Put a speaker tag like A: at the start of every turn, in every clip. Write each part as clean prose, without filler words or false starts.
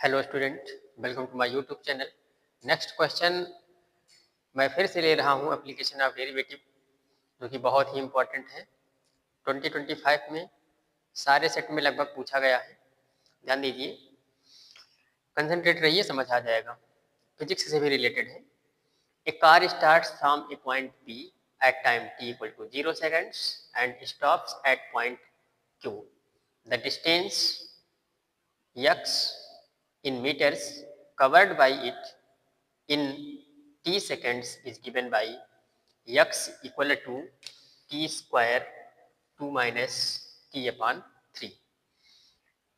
A: Hello student, welcome to my YouTube channel. Next question मैं फिर से ले रहा हूँ एप्लीकेशन ऑफ डेरिवेटिव, जो कि बहुत ही इम्पोर्टेंट है। 2025 में सारे सेट में लगभग पूछा गया है। ध्यान दीजिए, कंसंट्रेट रहिए, समझ आ जाएगा। फिजिक्स से भी रिलेटेड है। A car starts from a point p at time t equal to 0 seconds and stops at point q. The distance x in meters covered by it in t seconds is given by x equal to t square 2 minus t upon 3.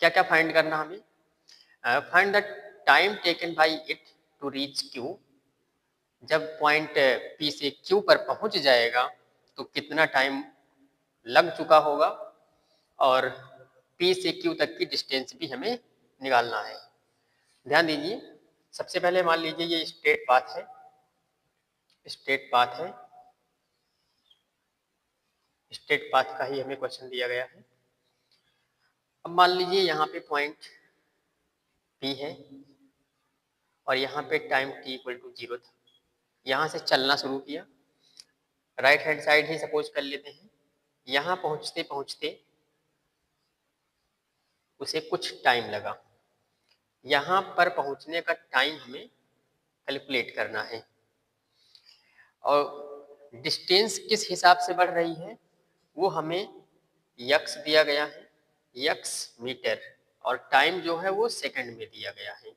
A: क्या क्या find करना हमें? Find the time taken by it to reach q. जब point p से q पर पहुंच जाएगा तो कितना टाइम लग चुका होगा, और p से q तक की डिस्टेंस भी हमें निकालना है। ध्यान दीजिए, सबसे पहले मान लीजिए ये स्ट्रेट पाथ है। स्ट्रेट पाथ का ही हमें क्वेश्चन दिया गया है। अब मान लीजिए यहाँ पे पॉइंट P है और यहाँ पे टाइम t इक्वल टू 0 था। यहाँ से चलना शुरू किया, राइट हैंड साइड ही सपोज कर लेते हैं। यहाँ पहुँचते पहुँचते उसे कुछ टाइम लगा। यहाँ पर पहुँचने का टाइम हमें कैलकुलेट करना है, और डिस्टेंस किस हिसाब से बढ़ रही है वो हमें x दिया गया है, x मीटर, और टाइम जो है वो सेकंड में दिया गया है,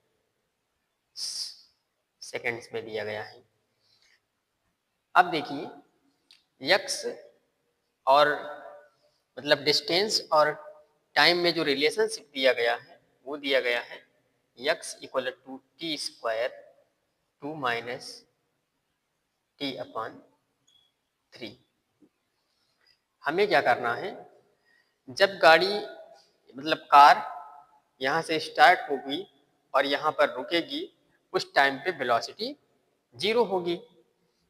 A: सेकंड्स में दिया गया है। अब देखिए x और मतलब डिस्टेंस और टाइम में जो रिलेशनशिप दिया गया है वो दिया गया है x equal to t square 2 minus t upon 3। हमें क्या करना है, जब गाड़ी मतलब कार यहाँ से स्टार्ट होगी और यहाँ पर रुकेगी, उस टाइम पे वेलोसिटी 0 होगी,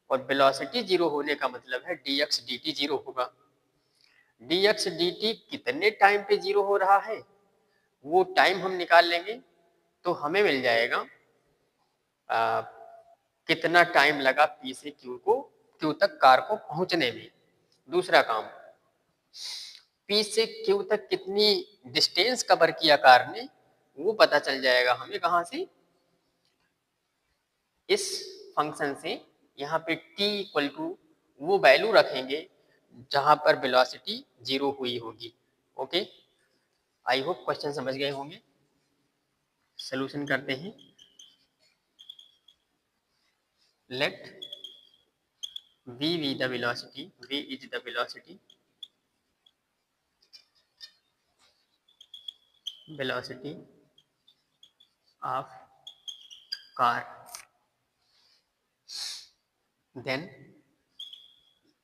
A: और वेलोसिटी 0 होने का मतलब है dx dt 0 होगा। dx dt कितने टाइम पे 0 हो रहा है वो टाइम हम निकाल लेंगे तो हमें मिल जाएगा कितना टाइम लगा P से Q तक कार को पहुंचने में। दूसरा काम, P से Q तक कितनी डिस्टेंस कवर किया कार ने वो पता चल जाएगा हमें। कहाँ से? इस फंक्शन से। यहाँ पे t इक्वल टू वो वैल्यू रखेंगे जहां पर वेलोसिटी 0 हुई होगी। ओके, आई होप क्वेश्चन समझ गए होंगे। सोल्यूशन करते हैं। Let v be the velocity, v is the velocity of car, then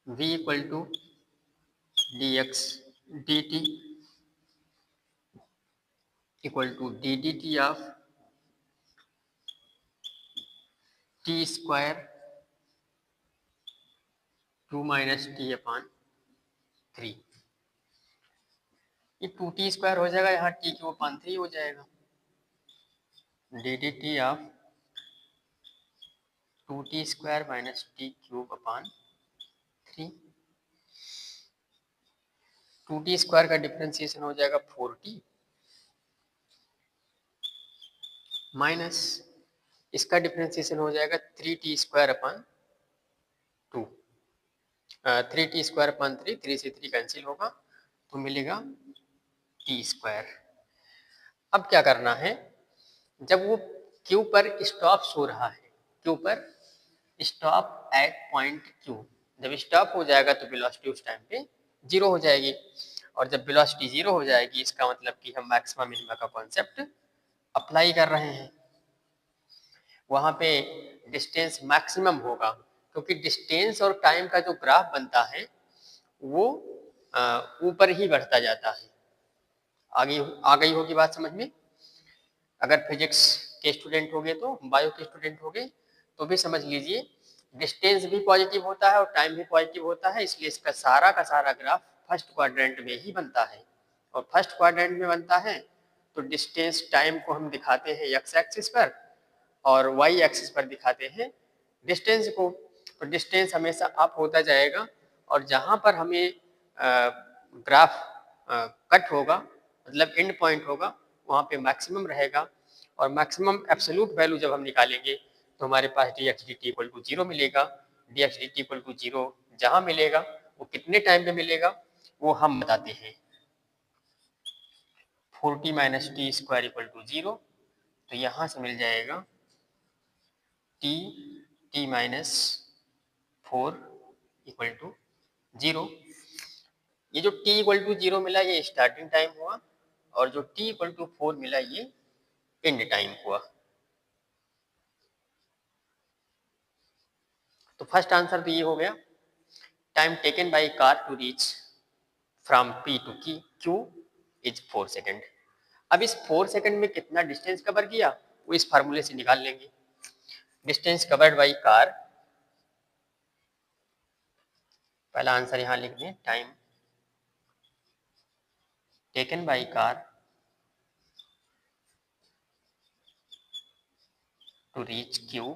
A: v equal to dx dt equal to ddt of t square 2 minus t upon 3। ये 2t square हो जाएगा, यहाँ t cube upon 3 हो जाएगा। ddt of 2t square minus t cube upon 3। 2t square का differentiation हो जाएगा 4t, minus इसका डिफरेंशिएशन हो जाएगा 3t square upon 2। 3t square upon 3, 3 से 3 कैंसिल होगा तो मिलेगा t स्क्वायर। अब क्या करना है, जब वो Q पर स्टॉप हो रहा है, Q पर स्टॉप एट पॉइंट Q, जब स्टॉप हो जाएगा तो वेलोसिटी उस टाइम पे 0 हो जाएगी, और जब वेलोसिटी 0 हो जाएगी इसका मतलब कि हम मैक्सिमम मिनिमम का कॉन्सेप्ट अप्लाई कर रहे हैं। वहाँ पे डिस्टेंस मैक्सिमम होगा, क्योंकि डिस्टेंस और टाइम का जो ग्राफ बनता है वो ऊपर ही बढ़ता जाता है। आ गई होगी बात समझ में। अगर फिजिक्स के स्टूडेंट होंगे तो, बायो के स्टूडेंट होंगे तो भी समझ लीजिए, डिस्टेंस भी पॉजिटिव होता है और टाइम भी पॉजिटिव होता है, इसलिए इसका सारा का सारा ग्राफ फर्स्ट क्वाड्रेंट में ही बनता है। और फर्स्ट क्वाड्रेंट में बनता है तो डिस्टेंस टाइम को हम दिखाते हैं एक्स एक्सिस पर और वाई एक्सिस पर दिखाते हैं डिस्टेंस को। तो डिस्टेंस हमेशा अप होता जाएगा और जहाँ पर हमें ग्राफ कट होगा मतलब एंड पॉइंट होगा वहाँ पे मैक्सिमम रहेगा और मैक्सिमम एब्सोल्यूट वैल्यू जब हम निकालेंगे तो हमारे पास d x d t equal to zero मिलेगा। D x d t equal to zero जहाँ मिलेगा वो कितने टाइम में मिलेगा वो हम बताते हैं। 4t minus t square equal to zero, तो यहाँ से मिल जाएगा t minus 4 equal to zero. ये जो t इक्वल टू जीरो मिला ये स्टार्टिंग टाइम हुआ और जो t इक्वल टू 4 मिला ये एंड टाइम हुआ। तो फर्स्ट आंसर तो ये हो गया, time taken by car to reach from P to Q is 4 second. अब इस 4 सेकेंड में कितना डिस्टेंस कवर किया वो इस फार्मूले से निकाल लेंगे। डिस्टेंस कवर्ड बाय कार, पहला आंसर यहाँ लिख दें, time taken by car to reach Q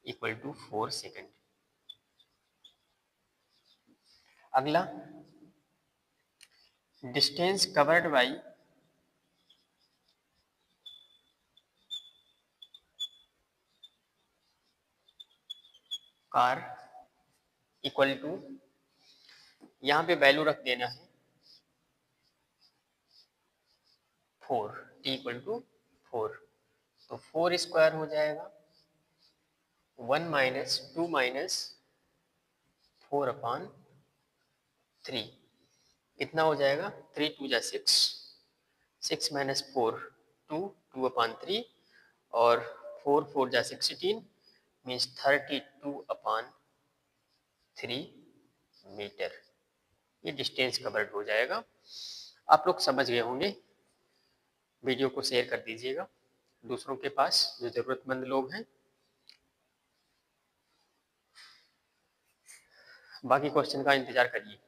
A: equal to 4 second. अगला distance covered by car equal to, यहाँ पे वैल्यू रख देना है 4, t इक्वल टू 4, तो 4 स्क्वायर हो जाएगा 1 माइनस 2 माइनस 4 अपॉन 3, कितना हो जाएगा 3 2 जा 6, 6 माइनस 4 2, 2 अपॉन 3 और 4 4 जा 16 मीन्स 32 अपॉन 3 मीटर। ये डिस्टेंस कवर्ड हो जाएगा। आप लोग समझ गए होंगे। वीडियो को शेयर कर दीजिएगा दूसरों के पास जो ज़रूरतमंद लोग हैं। बाकी क्वेश्चन का इंतजार करिए।